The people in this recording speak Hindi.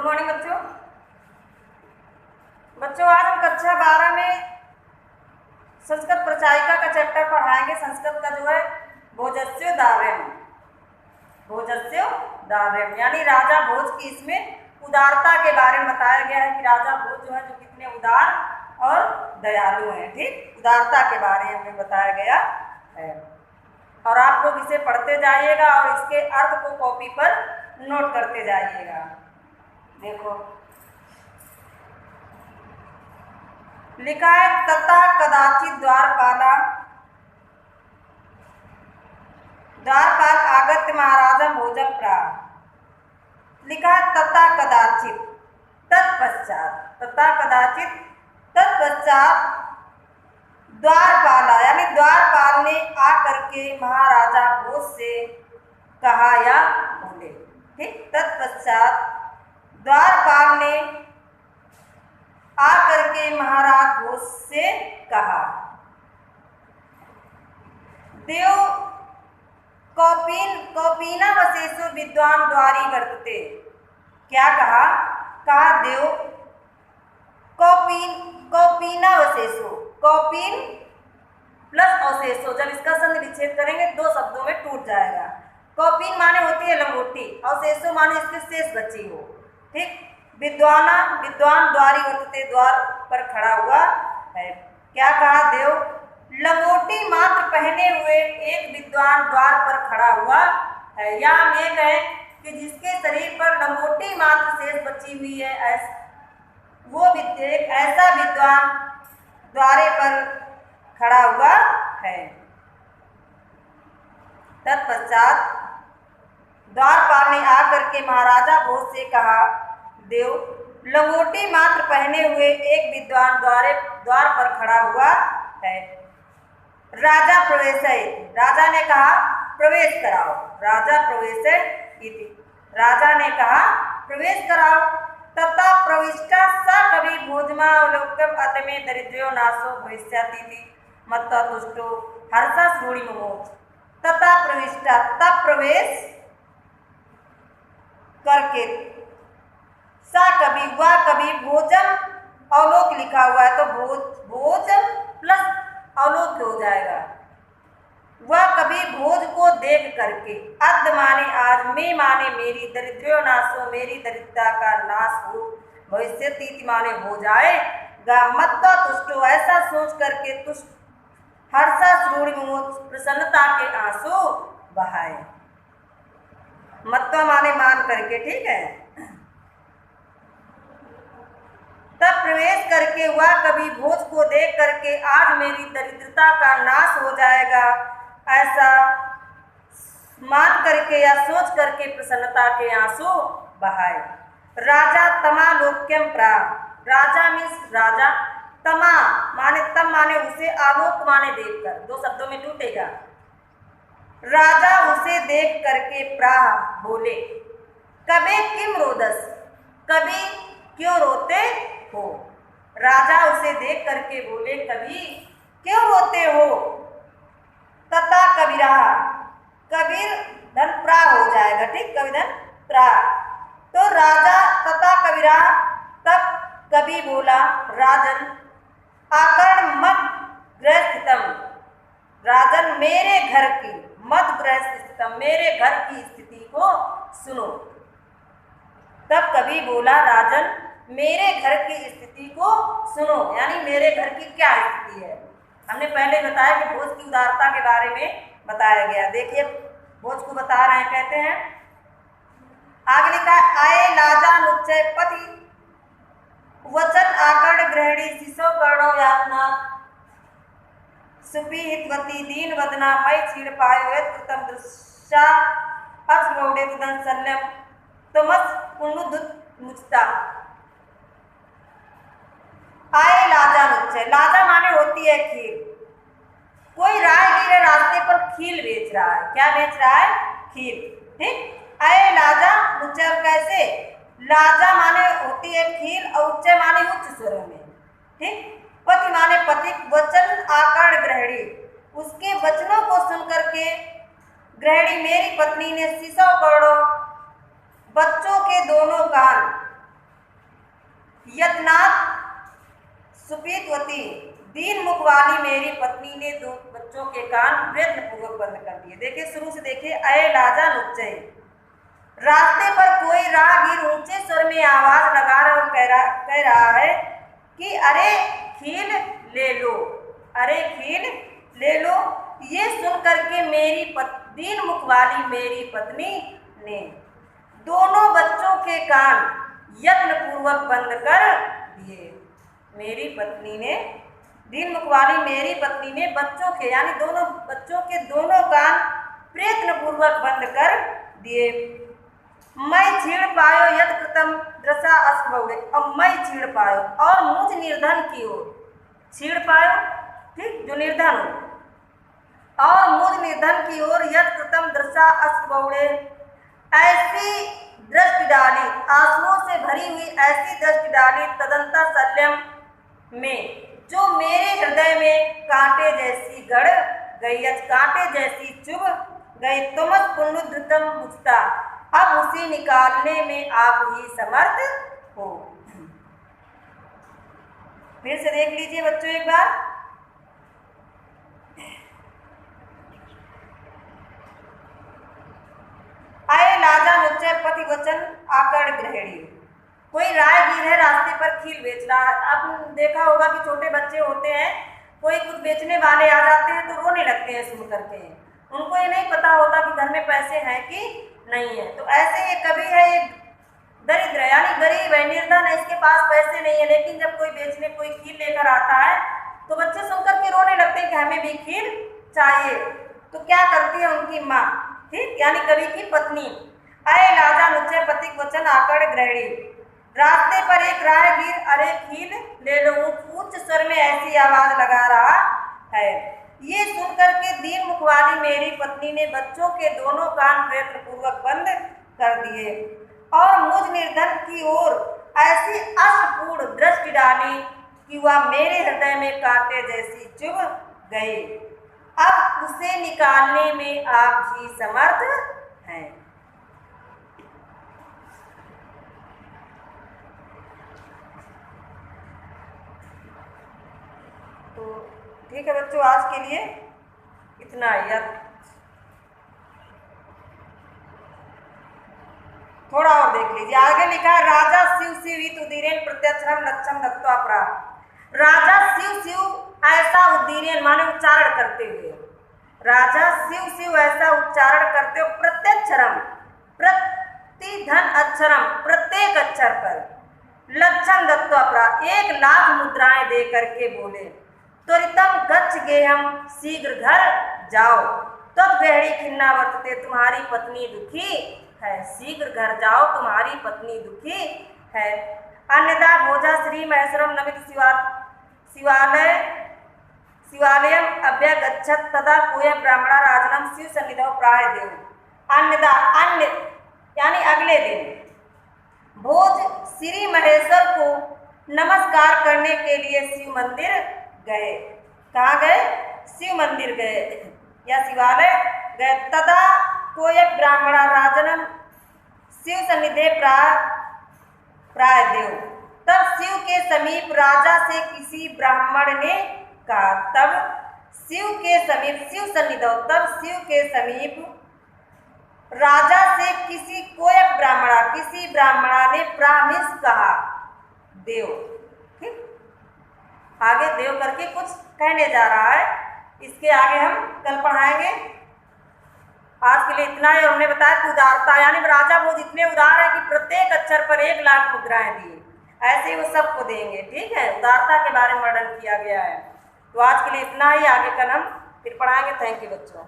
गुड मॉर्निंग बच्चों। आज हम कक्षा 12 में संस्कृत प्रचारिका का चैप्टर पढ़ाएंगे। संस्कृत का जो है भोजस्यो दार्यम, यानी राजा भोज की इसमें उदारता के बारे में बताया गया है कि राजा भोज जो है जो कितने उदार और दयालु हैं। ठीक, उदारता के बारे में बताया गया है और आप लोग इसे पढ़ते जाइएगा और इसके अर्थ को कॉपी पर नोट करते जाइएगा। देखो लिखा है तथा कदाचित द्वारपाल आगत्य महाराजा भोजन प्राह। लिखा है तथा कदाचित, तत्पश्चात द्वारपाल यानी द्वारपाल ने आकर के महाराजा भोज से कहा या बोले। ठीक, तत्पश्चात द्वारपाल ने आकर के महाराज भोज से कहा, देव कौपीना वशेषु विद्वान द्वारी वर्तते। क्या कहा? देव कौपीना वशेषु, कौपीन प्लस अवशेषो, जब इसका संधि विच्छेद करेंगे दो शब्दों में टूट जाएगा। कौपीन माने होती है लंगोटी, अवशेषो माने इसके शेष बची हो। ठीक, विद्वान द्वारी वर्तते, द्वार पर खड़ा हुआ है। क्या कहा? देव लंगोटी मात्र पहने हुए एक विद्वान द्वार पर खड़ा हुआ है। या हम ये कहें कि जिसके शरीर पर लंगोटी मात्र शेष बची हुई है, वो एक ऐसा विद्वान द्वारे पर खड़ा हुआ है। तत्पश्चात द्वारपाल ने आकर के महाराजा भोज से कहा, देव लंगोटी मात्र पहने हुए एक विद्वान द्वार पर खड़ा हुआ है। राजा प्रवेश, राजा ने कहा प्रवेश कराओ। राजा ने कहा प्रवेश कराओ। तथा प्रविष्टा स कवि भोजमावलोक्यम अतमे दरिद्रो नाशो भविष्यति मत्वा तुष्टो हर्षस रूढ़ि मोच। तथा प्रविष्टा, तब प्रवेश करके, सा कवि, वह कवि, भोजम अवलोक लिखा हुआ है तो भोजम प्लस अवलोक हो जाएगा। वह कभी भोज को देख करके, अद्य माने आज, में माने मेरी, दरिद्रो नाशो मेरी दरिद्रता का नाश हो, भविष्यति माने हो जाएगा, मत्वा तुष्टो ऐसा सोच करके तुष्ट, हर्षस रूढ़ि प्रसन्नता के आंसू बहाए। मत्वा माने मान करके। ठीक है, तब प्रवेश करके वह कभी भोज को देख करके आज मेरी दरिद्रता का नाश हो जाएगा ऐसा मान करके या सोच करके प्रसन्नता के आंसू बहाए। राजा तमालोक्यम प्राह, राजा मीन्स राजा, तमा माने तम माने उसे, आलोक माने देखकर, दो शब्दों में टूटेगा। राजा उसे देख करके प्राह बोले, कबे किम रोदस, कभी क्यों रोते हो। राजा उसे देख करके बोले, कभी क्यों रोते हो। तथा कबीरा, कबीर धन प्राह हो जाएगा। ठीक, कबीर धन प्राह। तो राजा तथा कबीरा, तब कवि बोला, राजन आकर्ण मत गृह स्थितम, राजन मेरे घर की, मत गृह स्थितम, मेरे घर की स्थिति को सुनो। तब कवि बोला, राजन मेरे घर की स्थिति को सुनो, यानी मेरे घर की क्या स्थिति है। हमने पहले बताया कि भोज की उदारता के बारे में बताया गया। देखिए भोज को बता रहे हैं, कहते हैं आगे लिखा है, आए लाजा नुच्चय पति वचन आकर्ण गृहिणी शिशो कर्णो यातना सुपीहितवती दीन वदना मई छीड़ पायो कृतम दृश्या अक्षगौड़े दुदन सल्यम तमस पुण्युदुत मुचता। आए लाजा नुच्चय, लाजा माने होती है खीर। कोई राहगीर रास्ते पर खीर बेच रहा है। क्या बेच रहा है? खीर। ठीक, आए लाजा नुच्चय कैसे? लाजा माने होती है खीर और उच्च माने उच्च स्वरों में। ठीक, पति माने पति, वचन आकर्ण गृहिणी, उसके वचनों को सुनकर के गृहिणी मेरी पत्नी ने शिशु करोड़ों बच्चों के दोनों कान यत्नाथ सुपीतवती, दीन मुख वाली मेरी पत्नी ने दो बच्चों के कान प्रयत्न पूर्वक बंद कर दिए। देखिए शुरू से देखिए। अय लाजा नुच्चय, रास्ते पर कोई राहगीर ऊंचे स्वर में आवाज लगा रहा और कह रहा है कि अरे खील ले लो, अरे खील ले लो। ये सुन करके मेरी दीन मुख वाली मेरी पत्नी ने दोनों बच्चों के कान यत्न पूर्वक बंद कर दिए। मेरी पत्नी ने, दीन मुख वाली मेरी पत्नी ने बच्चों के यानी दोनों बच्चों के दोनों कान प्रयत्न पूर्वक बंद कर दिए। मैं छीड़ पायो यद कृतम दृशा अस्मौड़े, अब मैं छीड़ पायो और मुझ निर्धन की ओर, छीड़ पायो ठीक जो निर्धन हो, और मुझ निर्धन की ओर यद कृतम दृशा अस्मौड़े, ऐसी दृष्टि डाली, आंसुओं से भरी हुई ऐसी दृष्टि डाली तदंता शल्यम में, जो मेरे हृदय में कांटे जैसी गड़ गई, कांटे जैसी चुभ गई। तुमस पुनरुद्धृतम मुझता, अब उसे निकालने में आप ही समर्थ हो। फिर से देख लीजिए बच्चों एक बार। अय लाजा नुच्चय पति वचन आकड़ ग्रहणी, कोई राहगीर है रास्ते पर खील बेच रहा है। अब देखा होगा कि छोटे बच्चे होते हैं, कोई कुछ बेचने वाले आ जाते हैं तो रोने लगते हैं सुन करके, उनको ये नहीं पता होता कि घर में पैसे हैं कि नहीं है। तो ऐसे ये कभी है, एक दरिद्र यानी गरीब है, निर्धन है, इसके पास पैसे नहीं है, लेकिन जब कोई बेचने कोई खील लेकर आता है तो बच्चे सुनकर के रोने लगते हैं कि हमें भी खील चाहिए। तो क्या करती है उनकी माँ, ठीक यानी कवि की पत्नी, अय लाजा नुच्चय पति वचन आकड़ ग्रहणी, रास्ते पर एक राहगीर अरे खील ले लो उच्च स्वर में ऐसी आवाज लगा रहा है। ये सुनकर के दीन मुख वाली मेरी पत्नी ने बच्चों के दोनों कान प्रयत्न पूर्वक बंद कर दिए और मुझ निर्धन की ओर ऐसी अश्रुपूर्ण दृष्टि डाली कि वह मेरे हृदय में कांटे जैसी चुभ गई। अब उसे निकालने में आप ही समर्थ हैं। तो ठीक है बच्चों, आज के लिए इतना ही। अब थोड़ा और देख लीजिए, आगे लिखा है राजा शिव शिव उदीरेन प्रत्यक्षरम लक्षम दत्वा प्रा। राजा शिव शिव ऐसा उदीरेन माने उच्चारण करते हुए, राजा शिव शिव ऐसा उच्चारण करते हुए प्रत्यक्षरम प्रतिधन अक्षरम प्रत्येक अक्षर पर लक्षम दत्वा प्रा 1,00,000 मुद्राएं दे करके बोले, त्वरितम गच्छ गेहम शीघ्र घर जाओ, तब गृहिणी खिन्ना वर्तते, तुम्हारी पत्नी दुखी है, शीघ्र घर जाओ तुम्हारी पत्नी दुखी है। अन्यथा भोजा श्री महेश्वरम नमित शिवालयम अभ्यगच्छत तदा कोय ब्राह्मणा राजनम शिव सन्निधौ प्राय देव। अन्यथा अन्य यानी अगले दिन भोज श्री महेश्वर को नमस्कार करने के लिए शिव मंदिर गए। कहाँ गए? शिव मंदिर गए या शिवालय गए। तदा कोय ब्राह्मणा राजनम शिव सन्निधे प्राय देव, तब शिव के समीप राजा से किसी ब्राह्मण ने कहा, तब शिव के समीप शिव सन्निधौ, तब शिव के समीप राजा से किसी कोय ब्राह्मणा किसी ब्राह्मणा ने प्रामिस कहा देव। ठीक, आगे देव करके कुछ कहने जा रहा है, इसके आगे हम कल पढ़ाएंगे। आज के लिए इतना ही। हमने बताया कि उदारता यानी राजा वो जितने उदार है कि प्रत्येक अक्षर पर 1,00,000 मुद्राएं दी, ऐसे ही वो सबको देंगे। ठीक है, उदारता के बारे में वर्णन किया गया है। तो आज के लिए इतना ही, आगे कल हम फिर पढ़ाएंगे। थैंक यू बच्चों।